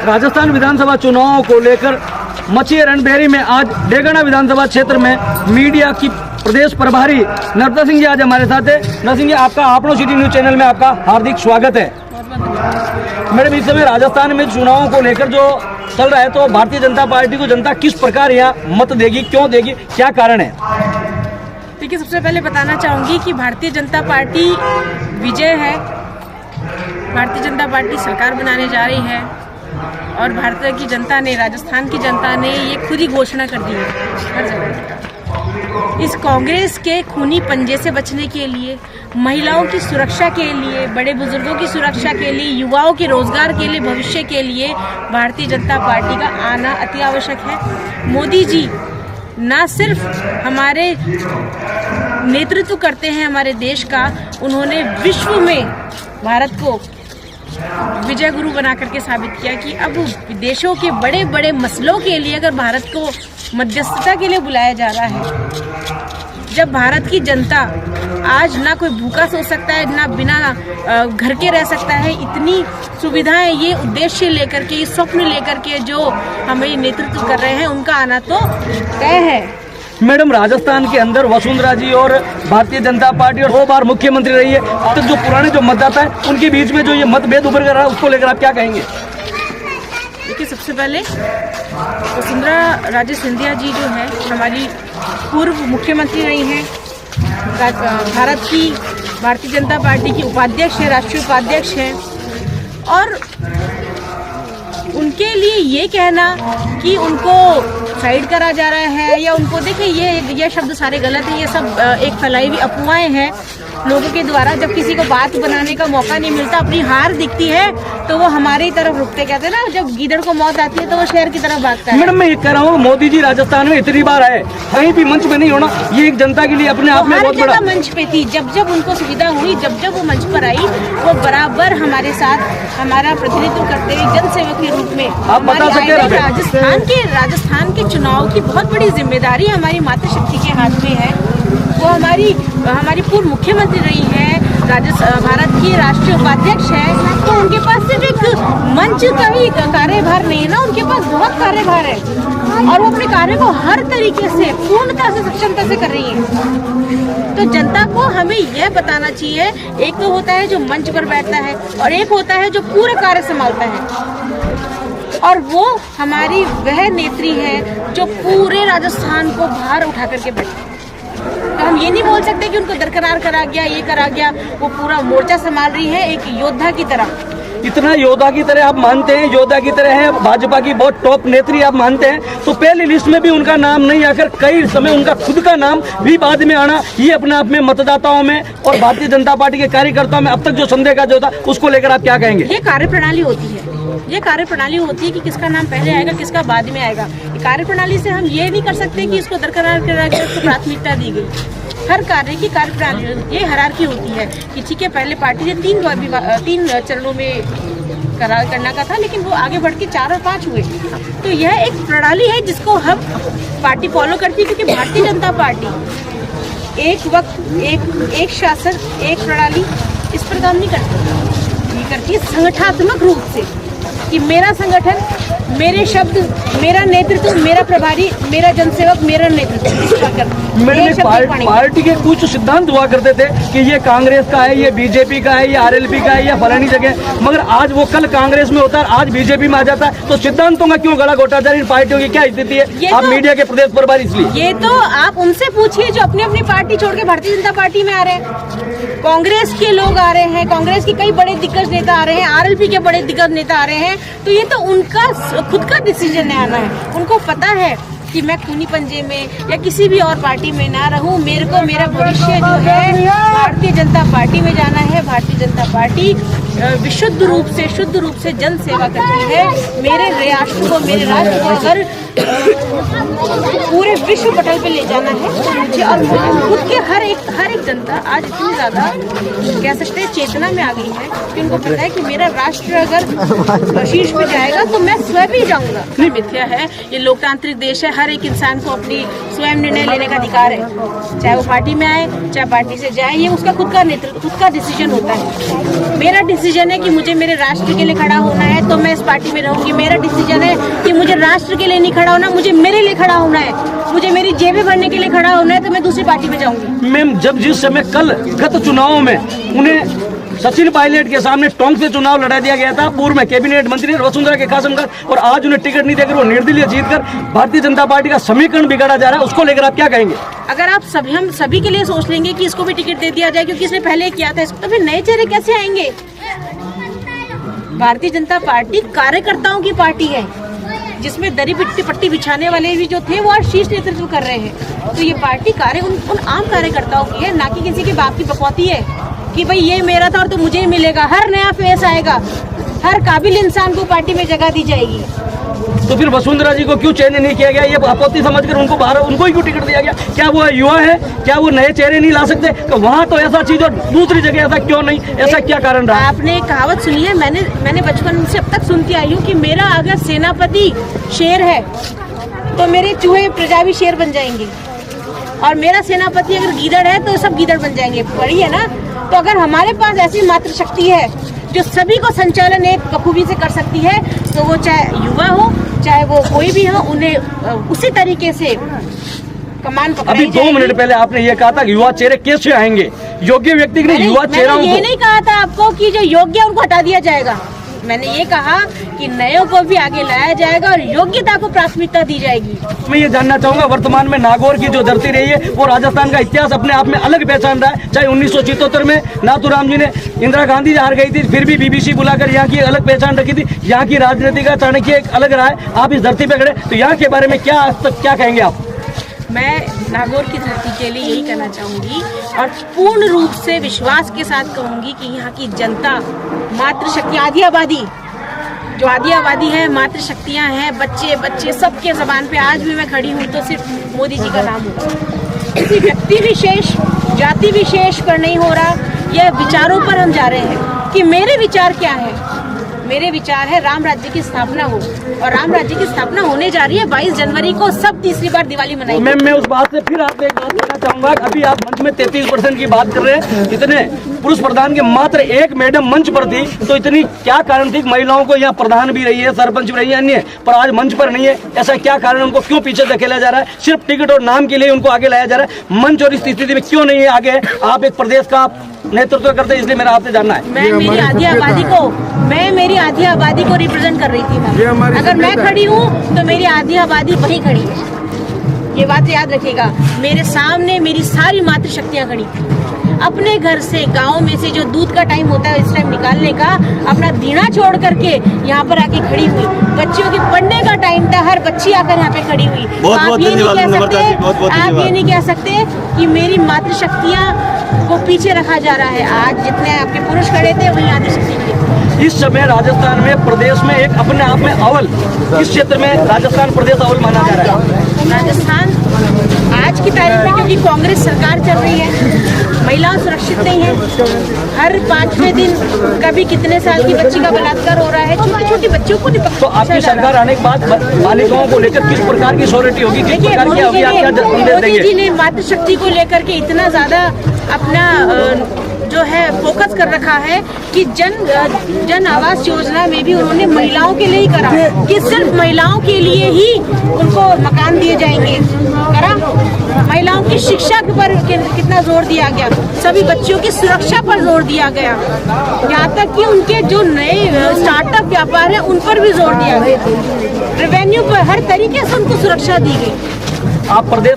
राजस्थान विधानसभा चुनावों को लेकर मची रणभेरी में आज डेगना विधानसभा क्षेत्र में मीडिया की प्रदेश प्रभारी नर्मदा सिंह जी आज हमारे साथ है। नर्मदा सिंह जी, आपका आपनो सिटी न्यूज चैनल में आपका हार्दिक स्वागत है। मैडम, इस समय राजस्थान में चुनावों को लेकर जो चल रहा है, तो भारतीय जनता पार्टी को जनता किस प्रकार यहाँ मत देगी, क्यों देगी, क्या कारण है? देखिए, सबसे पहले बताना चाहूंगी कि भारतीय जनता पार्टी विजय है। भारतीय जनता पार्टी सरकार बनाने जा रही है और भारतीय की जनता ने, राजस्थान की जनता ने ये खुद ही घोषणा कर दी है हर जगह। इस कांग्रेस के खूनी पंजे से बचने के लिए, महिलाओं की सुरक्षा के लिए, बड़े बुजुर्गों की सुरक्षा के लिए, युवाओं के रोजगार के लिए, भविष्य के लिए भारतीय जनता पार्टी का आना अति आवश्यक है। मोदी जी ना सिर्फ हमारे नेतृत्व करते हैं हमारे देश का, उन्होंने विश्व में भारत को विजय गुरु बना करके साबित किया कि अब विदेशों के बड़े बड़े मसलों के लिए अगर भारत को मध्यस्थता के लिए बुलाया जा रहा है, जब भारत की जनता आज ना कोई भूखा सो सकता है, ना बिना घर के रह सकता है, इतनी सुविधाएं, ये उद्देश्य लेकर के, ये स्वप्न लेकर के जो हमें नेतृत्व कर रहे हैं, उनका आना तो तय है। मैडम, राजस्थान के अंदर वसुंधरा जी और भारतीय जनता पार्टी और 2 बार मुख्यमंत्री रही है, अब तक जो पुराने जो मतदाता है उनके बीच में जो ये मतभेद उभर कर रहा है, उसको लेकर आप क्या कहेंगे? देखिए, सबसे पहले वसुंधरा राजे सिंधिया जी जो है हमारी पूर्व मुख्यमंत्री रही हैं, भारत की भारतीय जनता पार्टी की उपाध्यक्ष है, राष्ट्रीय उपाध्यक्ष है, और उनके लिए ये कहना कि उनको साइड करा जा रहा है या उनको, देखिए ये शब्द सारे गलत हैं, ये सब एक फैलाई हुई अफवाहें हैं लोगों के द्वारा। जब किसी को बात बनाने का मौका नहीं मिलता, अपनी हार दिखती है तो वो हमारी तरफ रुकते, कहते हैं ना, जब गीदड़ को मौत आती है तो वो शहर की तरफ भागता है। मैडम, मैं ये कह रहा हूँ, मोदी जी राजस्थान में इतनी बार आए, कहीं भी मंच में नहीं होना, ये एक जनता के लिए अपने आप में बहुत बड़ा मंच पे थी। जब जब उनको सुविधा हुई, जब जब वो मंच पर आई, वो बराबर हमारे साथ हमारा प्रतिनिधित्व करते हुए जनसेवक के रूप में आप बता सकते हैं। राजस्थान के चुनाव की बहुत बड़ी जिम्मेदारी हमारी माता शक्ति के हाथ में है। वो हमारी पूर्व मुख्यमंत्री रही है, भारत की राष्ट्रीय उपाध्यक्ष है, तो उनके पास सिर्फ एक मंच का ही कार्यभार नहीं है ना, उनके पास बहुत कार्यभार है और वो अपने कार्य को हर तरीके से पूर्णता से, सक्षमता से कर रही है। तो जनता को हमें यह बताना चाहिए, एक तो होता है जो मंच पर बैठता है और एक होता है जो पूरा कार्य संभालता है, और वो हमारी वह नेत्री है जो पूरे राजस्थान को भार उठा करके बैठती है। तो हम ये नहीं बोल सकते कि उनको दरकिनार करा गया, ये करा गया, वो पूरा मोर्चा संभाल रही है एक योद्धा की तरह। इतना योद्धा की तरह आप मानते हैं, योद्धा की तरह है, भाजपा की बहुत टॉप नेत्री आप मानते हैं, तो पहली लिस्ट में भी उनका नाम नहीं आकर कई समय उनका खुद का नाम भी बाद में आना, ये अपने आप में मतदाताओं में और भारतीय जनता पार्टी के कार्यकर्ताओं में अब तक जो संदेह का जो था, उसको लेकर आप क्या कहेंगे? ये कार्यप्रणाली होती है, ये कार्यप्रणाली होती है कि किसका नाम पहले आएगा, किसका बाद में आएगा। कार्यप्रणाली से हम ये नहीं कर सकते कि इसको दरकिनार करा के उसको प्राथमिकता दी गई। हर कार्य की कार्यप्रणाली, ये हायरार्की होती है कि ठीक है, पहले पार्टी ने 3 चरणों में करना का था, लेकिन वो आगे बढ़ के 4 और 5 हुए। तो यह एक प्रणाली है जिसको हम पार्टी फॉलो करती है, क्योंकि भारतीय जनता पार्टी एक वक्त एक शासन, एक प्रणाली, इस पर काम नहीं करती। ये करती है संगठनात्मक रूप से कि मेरा संगठन, मेरे शब्द, मेरा नेतृत्व, मेरा प्रभारी, मेरा जनसेवक, मेरा नेतृत्व। मेरे पार्टी के कुछ सिद्धांत हुआ करते थे कि ये कांग्रेस का है, ये बीजेपी का है, ये आरएलपी का है, या फलानी जगह, मगर आज वो कल कांग्रेस में होता है, आज बीजेपी में आ जाता है, तो सिद्धांतों का क्यों गला घोटा जा रहा है? इन पार्टियों की क्या स्थिति है? आप मीडिया के प्रदेश प्रभारी, इसलिए ये तो आप उनसे पूछिए जो अपनी अपनी पार्टी छोड़ के भारतीय जनता पार्टी में आ रहे हैं। कांग्रेस के लोग आ रहे हैं, कांग्रेस के कई बड़े दिग्गज नेता आ रहे हैं, आरएलपी के बड़े दिग्गज नेता आ रहे हैं, तो ये तो उनका खुद का डिसीजन है आना है। उनको पता है कि मैं खूनी पंजे में या किसी भी और पार्टी में ना रहूं, मेरे को मेरा भविष्य जो है भारतीय जनता पार्टी में जाना है। भारतीय जनता पार्टी विशुद्ध रूप से, शुद्ध रूप से जन सेवा करती है। मेरे राष्ट्र को, मेरे राष्ट्र को अगर पूरे विश्व पटल पे ले जाना है मुझे, और खुद के हर एक जनता आज इतनी ज्यादा कह सकते हैं चेतना में आ गई है कि उनको पता है कि मेरा राष्ट्र अगर शीर्ष पे जाएगा तो मैं स्वयं भी जाऊंगा। नहीं, मिथ्या है, ये लोकतांत्रिक देश है, हर एक इंसान को अपनी स्वयं निर्णय लेने का अधिकार है, चाहे वो पार्टी में आए, चाहे पार्टी से जाए, ये उसका खुद का नेतृत्व, खुद का डिसीजन होता है। मेरा डिसीजन है कि मुझे मेरे राष्ट्र के लिए खड़ा होना है तो मैं इस पार्टी में रहूंगी। मेरा डिसीजन है कि मुझे राष्ट्र के लिए नहीं खड़ा होना, मुझे मेरे लिए खड़ा होना है, मुझे मेरी जेबें भरने के लिए खड़ा होना है तो मैं दूसरी पार्टी में जाऊंगी। मैम, जब जिस समय कल गत चुनावों में उन्हें सचिन पायलट के सामने टोंक से चुनाव लड़ा दिया गया था, पूर्व में कैबिनेट मंत्री वसुंधरा के कासमकर, और आज उन्हें टिकट नहीं देकर वो निर्दलीय जीतकर भारतीय जनता पार्टी का समीकरण बिगाड़ा जा रहा है, उसको लेकर आप क्या कहेंगे? अगर आप हम सभी के लिए सोच लेंगे कि इसको भी टिकट दे दिया जाए क्योंकि इसने पहले किया था, तो फिर नए चेहरे कैसे आएंगे? भारतीय जनता पार्टी कार्यकर्ताओं की पार्टी है, जिसमें दरी पट्टी बिछाने वाले भी जो थे वो आज शीर्ष नेतृत्व कर रहे हैं। तो ये पार्टी उन आम कार्यकर्ताओं की है, ना कि किसी के बाप की बकौती है कि भाई ये मेरा था और तो मुझे ही मिलेगा। हर नया फेस आएगा, हर काबिल इंसान को पार्टी में जगह दी जाएगी। तो फिर वसुंधरा जी को क्यों चयन नहीं किया गया? ये आपत्ति समझकर उनको बाहर, उनको ही क्यों टिकट दिया गया? क्या वो युवा है? क्या वो नए चेहरे नहीं ला सकते? तो वहाँ तो ऐसा चीज और दूसरी जगह ऐसा क्यों नहीं? ऐसा क्या कारण रहा? आपने एक कहावत सुनी है, मैंने बचपन से अब तक सुनती आई हूँ कि मेरा अगर सेनापति शेर है तो मेरे चूहे प्रजा भी शेर बन जाएंगे, और मेरा सेनापति अगर गीदड़ है तो सब गीदड़ बन जाएंगे। पढ़ी है ना? तो अगर हमारे पास ऐसी मातृ शक्ति है जो सभी को संचालन एक बखूबी से कर सकती है, तो वो चाहे युवा हो चाहे वो कोई भी हो, उन्हें उसी तरीके से कमान पकड़ाई अभी 2 मिनट पहले आपने ये कहा था कि युवा चेहरे कैसे आएंगे? योग्य व्यक्ति के लिए युवा चेहरा ये नहीं कहा था आपको कि जो योग्य उनको हटा दिया जाएगा। मैंने ये कहा कि नयों को भी आगे लाया जाएगा और योग्यता को प्राथमिकता दी जाएगी। मैं ये जानना चाहूंगा, वर्तमान में नागौर की जो धरती रही है वो राजस्थान का इतिहास अपने आप में अलग पहचान रहा है। चाहे 1977 में नाथूराम जी ने, इंदिरा गांधी हार गई थी, फिर भी बीबीसी बुलाकर यहाँ की अलग पहचान रखी थी। यहाँ की राजनीति का चाणक्य एक अलग रहा है। आप इस धरती पे खड़े, तो यहाँ के बारे में क्या आज तक क्या कहेंगे आप? मैं नागौर की धरती के लिए यही कहना चाहूँगी और पूर्ण रूप से विश्वास के साथ कहूँगी कि यहाँ की जनता, मातृशक्ति, आधी आबादी, जो आधी आबादी है, मातृशक्तियाँ हैं, बच्चे सबके ज़बान पे आज भी मैं खड़ी हूँ तो सिर्फ मोदी जी का नाम होगा। किसी व्यक्ति विशेष, जाति विशेष पर नहीं हो रहा, यह विचारों पर हम जा रहे हैं कि मेरे विचार क्या है। मेरे विचार है राम राज्य की स्थापना हो, और राम राज्य की स्थापना होने जा रही है 22 जनवरी को। सब तीसरी बार दिवाली मनाएंगे। मैं उस बात से फिर आपसे एक बात कहना चाहूंगा। अभी आप मंच में 33% की बात कर रहे हैं, इतने पुरुष प्रधान के मात्र एक मैडम मंच पर थी, तो इतनी क्या कारण थी? महिलाओं को यहाँ प्रधान भी रही है, सरपंच भी रही है, अन्य, पर आज मंच पर नहीं है। ऐसा क्या कारण? उनको क्यों पीछे धकेला जा रहा है? सिर्फ टिकट और नाम के लिए उनको आगे लाया जा रहा है। मंच और इस स्थिति में क्यों नहीं है आगे? आप एक प्रदेश का नेतृत्व करते हैं, इसलिए मेरा आपसे जानना है। मैं मेरी आधी आबादी को रिप्रेजेंट कर रही थी। अगर मैं खड़ी हूँ तो मेरी आधी आबादी वहीं खड़ी है, ये बात याद रखिएगा। मेरे सामने मेरी सारी मातृशक्तियाँ खड़ी थी। अपने घर से, गांव में से जो दूध का टाइम होता है इस टाइम निकालने का, अपना दीना छोड़ करके यहाँ पर आके खड़ी हुई। बच्चियों के पढ़ने का टाइम था, हर बच्ची आकर यहाँ पे खड़ी हुई। आप ये नहीं कह सकते कि मेरी मातृशक्तियाँ को पीछे रखा जा रहा है। आज जितने आपके पुरुष खड़े थे वही आदिशक्ति खड़ी। इस समय राजस्थान में, प्रदेश में एक अपने आप में अव्वल, इस क्षेत्र में राजस्थान प्रदेश अव्वल माना जा रहा है। राजस्थान आज की तारीख में, क्योंकि कांग्रेस सरकार चल रही है, महिलाएं सुरक्षित नहीं है। हर 5वें दिन कभी कितने साल की बच्ची का बलात्कार हो रहा है, छोटी छोटी बच्चियों को नहीं। तो आपकी सरकार आने के बाद बालिकाओं को लेकर किस प्रकार की श्योरिटी होगी, किस प्रकार की होगी, आप क्या संदेश देंगे? मोदी जी ने मातृशक्ति को लेकर के इतना ज्यादा अपना जो है फोकस कर रखा है कि जन आवास योजना में भी उन्होंने महिलाओं के लिए ही करा कि सिर्फ महिलाओं के लिए ही उनको मकान दिए जाएंगे। करा, महिलाओं की शिक्षा पर कितना जोर दिया गया, सभी बच्चियों की सुरक्षा पर जोर दिया गया, यहाँ तक कि उनके जो नए स्टार्टअप व्यापार है उन पर भी जोर दिया गया। रेवेन्यू पर हर तरीके से उनको सुरक्षा दी गई। आप प्रदेश